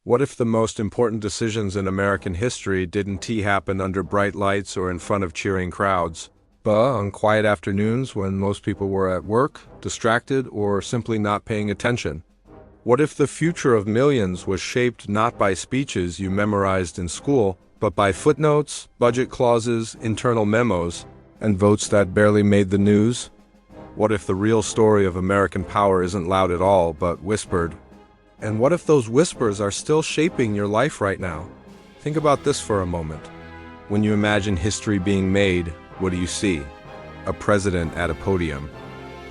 What if the most important decisions in American history didn't happen under bright lights or in front of cheering crowds, but on quiet afternoons when most people were at work, distracted, or simply not paying attention? What if the future of millions was shaped not by speeches you memorized in school, but by footnotes, budget clauses, internal memos, and votes that barely made the news? What if the real story of American power isn't loud at all, but whispered? And what if those whispers are still shaping your life right now? Think about this for a moment. When you imagine history being made, what do you see? A president at a podium.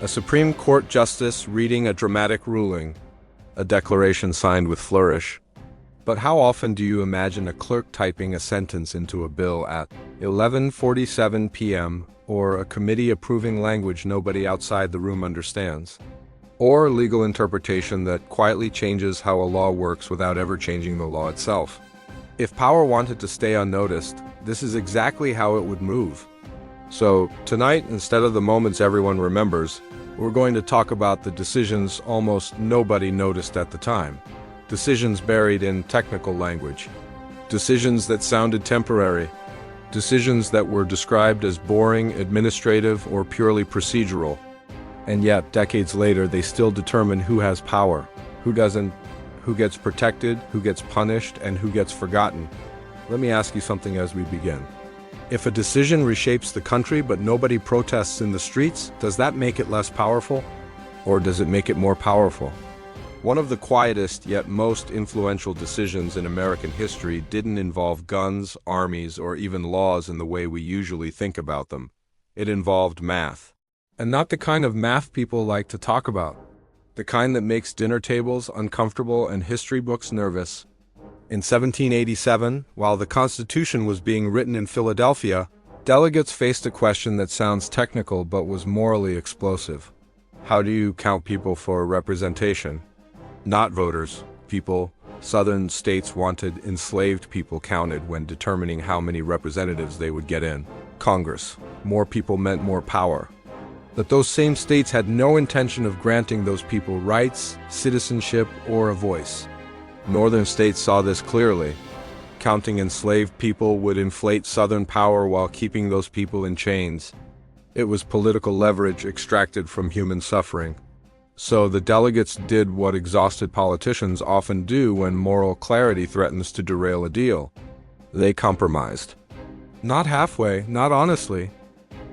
A Supreme Court justice reading a dramatic ruling. A declaration signed with flourish. But how often do you imagine a clerk typing a sentence into a bill at 11:47 p.m., or a committee approving language nobody outside the room understands? Or legal interpretation that quietly changes how a law works without ever changing the law itself? If power wanted to stay unnoticed, this is exactly how it would move. So, tonight, instead of the moments everyone remembers, we're going to talk about the decisions almost nobody noticed at the time. Decisions buried in technical language. Decisions that sounded temporary. Decisions that were described as boring, administrative, or purely procedural. And yet, decades later, they still determine who has power, who doesn't, who gets protected, who gets punished, and who gets forgotten. Let me ask you something as we begin. If a decision reshapes the country but nobody protests in the streets, does that make it less powerful? Or does it make it more powerful? One of the quietest yet most influential decisions in American history didn't involve guns, armies, or even laws in the way we usually think about them. It involved math. And not the kind of math people like to talk about. The kind that makes dinner tables uncomfortable and history books nervous. In 1787, while the Constitution was being written in Philadelphia, delegates faced a question that sounds technical but was morally explosive. How do you count people for representation? Not voters, people. Southern states wanted enslaved people counted when determining how many representatives they would get in Congress. More people meant more power. But those same states had no intention of granting those people rights, citizenship, or a voice. Northern states saw this clearly. Counting enslaved people would inflate Southern power while keeping those people in chains. It was political leverage extracted from human suffering. So the delegates did what exhausted politicians often do when moral clarity threatens to derail a deal. They compromised. Not halfway, not honestly.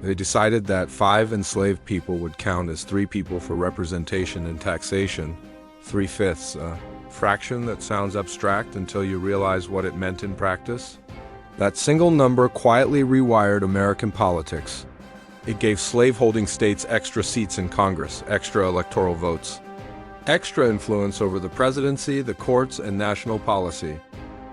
They decided that 5 enslaved people would count as 3 people for representation and taxation. 3/5, a fraction that sounds abstract until you realize what it meant in practice. That single number quietly rewired American politics. It gave slaveholding states extra seats in Congress, extra electoral votes, extra influence over the presidency, the courts, and national policy.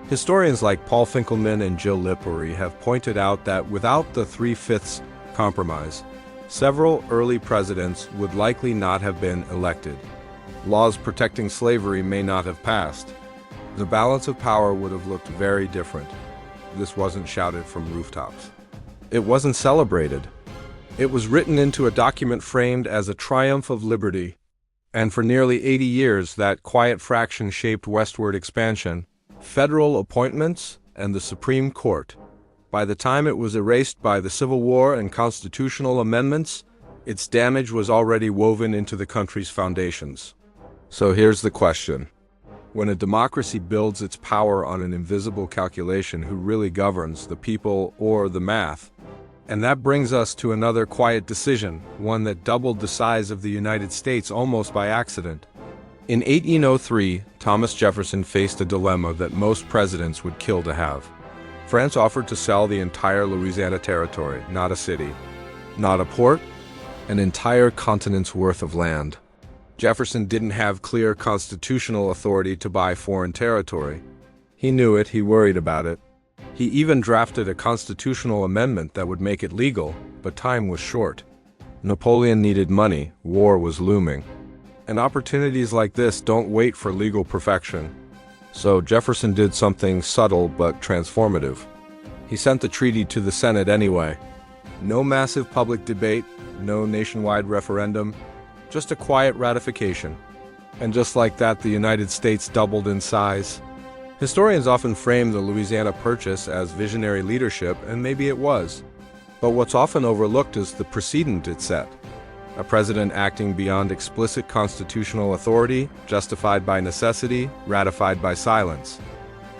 Historians like Paul Finkelman and Jill Lippery have pointed out that without the 3/5 compromise, several early presidents would likely not have been elected. Laws protecting slavery may not have passed. The balance of power would have looked very different. This wasn't shouted from rooftops. It wasn't celebrated. It was written into a document framed as a triumph of liberty. And for nearly 80 years, that quiet fraction shaped westward expansion, federal appointments, and the Supreme Court. By the time it was erased by the Civil War and constitutional amendments, its damage was already woven into the country's foundations. So here's the question. When a democracy builds its power on an invisible calculation, who really governs, the people or the math? And that brings us to another quiet decision, one that doubled the size of the United States almost by accident. In 1803, Thomas Jefferson faced a dilemma that most presidents would kill to have. France offered to sell the entire Louisiana territory, not a city, not a port, an entire continent's worth of land. Jefferson didn't have clear constitutional authority to buy foreign territory. He knew it, he worried about it. He even drafted a constitutional amendment that would make it legal, but time was short. Napoleon needed money, war was looming. And opportunities like this don't wait for legal perfection. So Jefferson did something subtle but transformative. He sent the treaty to the Senate anyway. No massive public debate, no nationwide referendum, just a quiet ratification. And just like that, the United States doubled in size. Historians often frame the Louisiana Purchase as visionary leadership, and maybe it was. But what's often overlooked is the precedent it set. A president acting beyond explicit constitutional authority, justified by necessity, ratified by silence.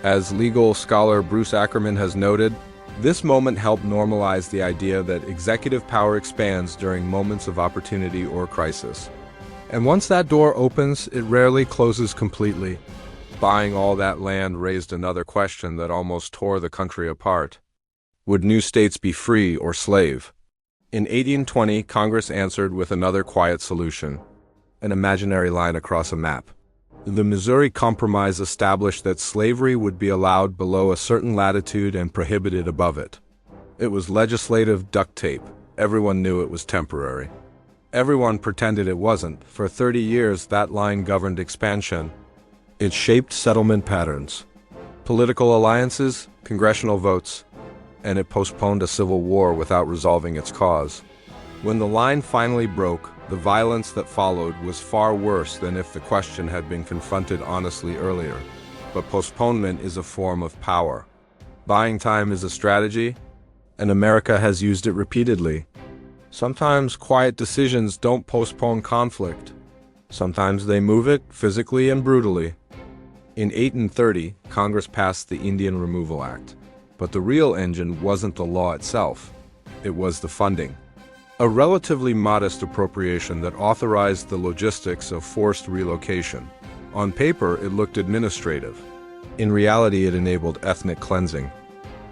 As legal scholar Bruce Ackerman has noted, this moment helped normalize the idea that executive power expands during moments of opportunity or crisis. And once that door opens, it rarely closes completely. Buying all that land raised another question that almost tore the country apart. Would new states be free or slave? In 1820, Congress answered with another quiet solution, an imaginary line across a map. The Missouri Compromise established that slavery would be allowed below a certain latitude and prohibited above it. It was legislative duct tape. Everyone knew it was temporary. Everyone pretended it wasn't. For 30 years, that line governed expansion. It shaped settlement patterns, political alliances, congressional votes, and it postponed a civil war without resolving its cause. When the line finally broke, the violence that followed was far worse than if the question had been confronted honestly earlier. But postponement is a form of power. Buying time is a strategy, and America has used it repeatedly. Sometimes quiet decisions don't postpone conflict. Sometimes they move it physically and brutally. In 1830, Congress passed the Indian Removal Act. But the real engine wasn't the law itself. It was the funding. A relatively modest appropriation that authorized the logistics of forced relocation. On paper, it looked administrative. In reality, it enabled ethnic cleansing.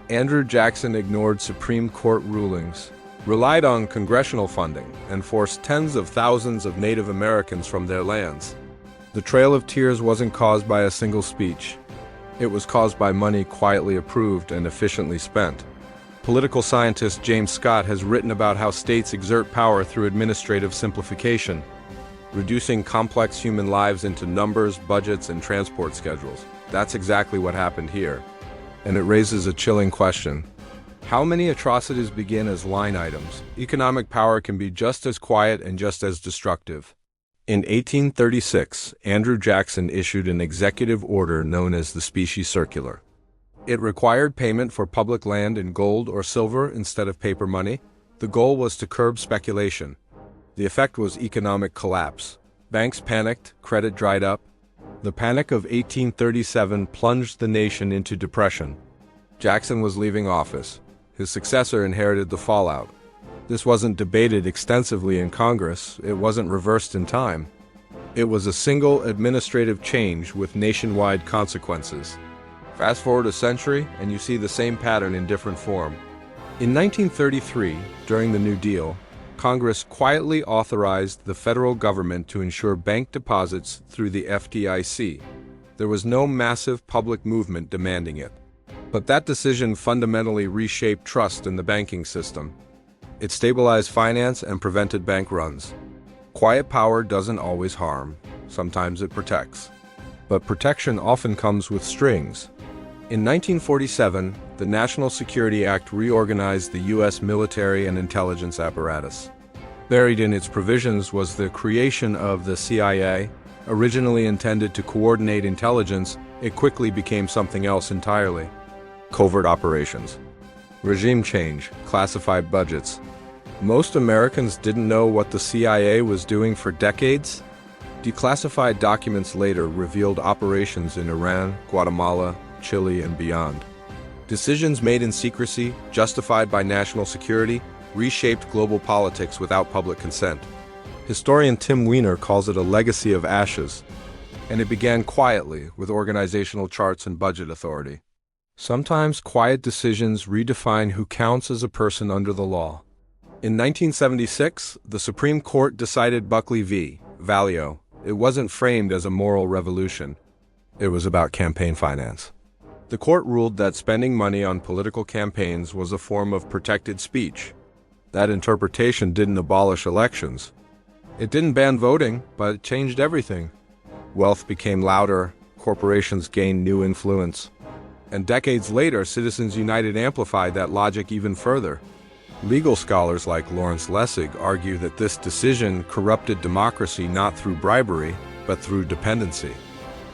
Andrew Jackson ignored Supreme Court rulings, relied on congressional funding, and forced tens of thousands of Native Americans from their lands. The Trail of Tears wasn't caused by a single speech. It was caused by money quietly approved and efficiently spent. Political scientist James Scott has written about how states exert power through administrative simplification, reducing complex human lives into numbers, budgets, and transport schedules. That's exactly what happened here. And it raises a chilling question. How many atrocities begin as line items? Economic power can be just as quiet and just as destructive. In 1836, Andrew Jackson issued an executive order known as the Specie Circular. It required payment for public land in gold or silver instead of paper money. The goal was to curb speculation. The effect was economic collapse. Banks panicked, credit dried up. The Panic of 1837 plunged the nation into depression. Jackson was leaving office. His successor inherited the fallout. This wasn't debated extensively in Congress. It wasn't reversed in time. It was a single administrative change with nationwide consequences. Fast forward a century, and you see the same pattern in different form. In 1933, during the New Deal, Congress quietly authorized the federal government to ensure bank deposits through the FDIC. There was no massive public movement demanding it. But that decision fundamentally reshaped trust in the banking system. It stabilized finance and prevented bank runs. Quiet power doesn't always harm. Sometimes it protects. But protection often comes with strings. In 1947, the National Security Act reorganized the U.S. military and intelligence apparatus. Buried in its provisions was the creation of the CIA. Originally intended to coordinate intelligence, it quickly became something else entirely. Covert operations. Regime change, classified budgets. Most Americans didn't know what the CIA was doing for decades. Declassified documents later revealed operations in Iran, Guatemala, Chile, and beyond. Decisions made in secrecy, justified by national security, reshaped global politics without public consent. Historian Tim Weiner calls it a legacy of ashes, and it began quietly with organizational charts and budget authority. Sometimes quiet decisions redefine who counts as a person under the law. In 1976, the Supreme Court decided Buckley v. Valeo. It wasn't framed as a moral revolution. It was about campaign finance. The court ruled that spending money on political campaigns was a form of protected speech. That interpretation didn't abolish elections. It didn't ban voting, but it changed everything. Wealth became louder, corporations gained new influence. And decades later, citizens united amplified that logic even further. Legal scholars like Lawrence Lessig argue that this decision corrupted democracy not through bribery, but through dependency.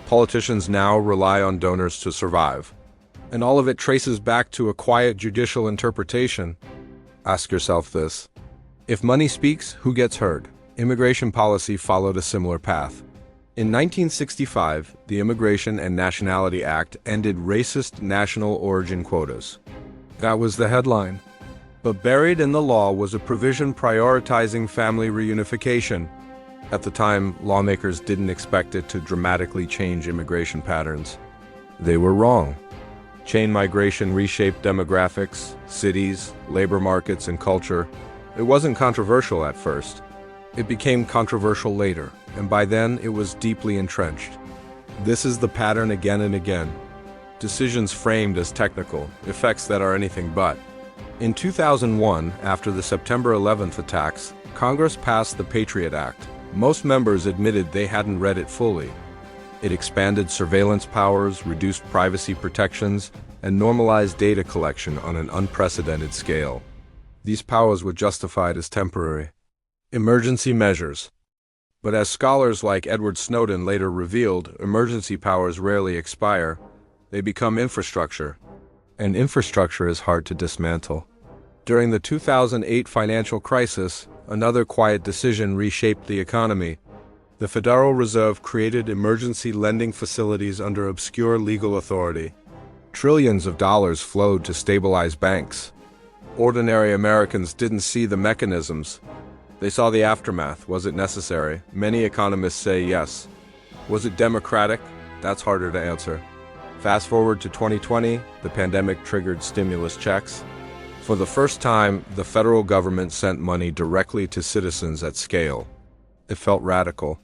Politicians now rely on donors to survive. And all of it traces back to a quiet judicial interpretation. Ask yourself this. If money speaks, who gets heard? Immigration policy followed a similar path. In 1965, the Immigration and Nationality Act ended racist national origin quotas. That was the headline. But buried in the law was a provision prioritizing family reunification. At the time, lawmakers didn't expect it to dramatically change immigration patterns. They were wrong. Chain migration reshaped demographics, cities, labor markets, and culture. It wasn't controversial at first. It became controversial later, and by then it was deeply entrenched. This is the pattern again and again. Decisions framed as technical, effects that are anything but. In 2001, after the September 11th attacks, Congress passed the Patriot Act. Most members admitted they hadn't read it fully. It expanded surveillance powers, reduced privacy protections, and normalized data collection on an unprecedented scale. These powers were justified as temporary emergency measures. But as scholars like Edward Snowden later revealed, emergency powers rarely expire. They become infrastructure. And infrastructure is hard to dismantle. During the 2008 financial crisis, another quiet decision reshaped the economy. The Federal Reserve created emergency lending facilities under obscure legal authority. Trillions of dollars flowed to stabilize banks. Ordinary Americans didn't see the mechanisms. They saw the aftermath. Was it necessary? Many economists say yes. Was it democratic? That's harder to answer. Fast forward to 2020, the pandemic triggered stimulus checks. For the first time, the federal government sent money directly to citizens at scale. It felt radical,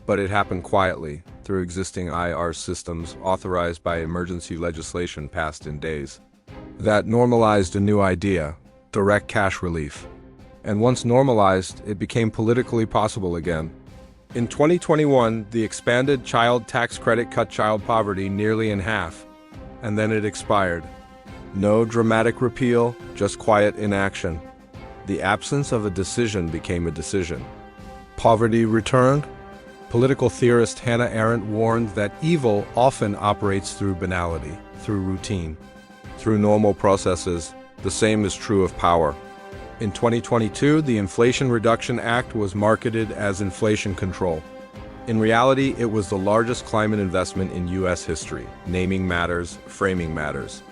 but it happened quietly, through existing IR systems authorized by emergency legislation passed in days. That normalized a new idea, direct cash relief. And once normalized, it became politically possible again. In 2021, the expanded child tax credit cut child poverty nearly in half, and then it expired. No dramatic repeal, just quiet inaction. The absence of a decision became a decision. Poverty returned? Political theorist Hannah Arendt warned that evil often operates through banality, through routine, through normal processes. The same is true of power. In 2022, the Inflation Reduction Act was marketed as inflation control. In reality, it was the largest climate investment in U.S. history. Naming matters, framing matters.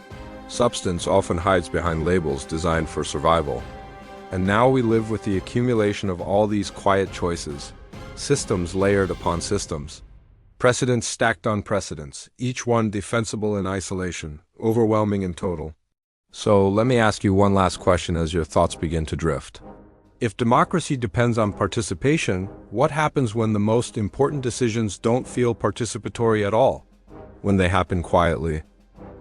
Substance often hides behind labels designed for survival. And now we live with the accumulation of all these quiet choices, systems layered upon systems. Precedents stacked on precedents, each one defensible in isolation, overwhelming in total. So let me ask you one last question as your thoughts begin to drift. If democracy depends on participation, what happens when the most important decisions don't feel participatory at all? When they happen quietly,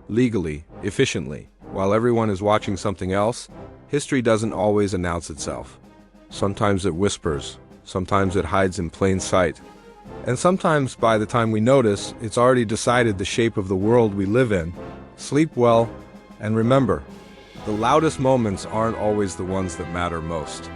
legally, efficiently, while everyone is watching something else? History doesn't always announce itself. Sometimes it whispers, sometimes it hides in plain sight, and sometimes by the time we notice, it's already decided the shape of the world we live in. Sleep well, and remember, the loudest moments aren't always the ones that matter most.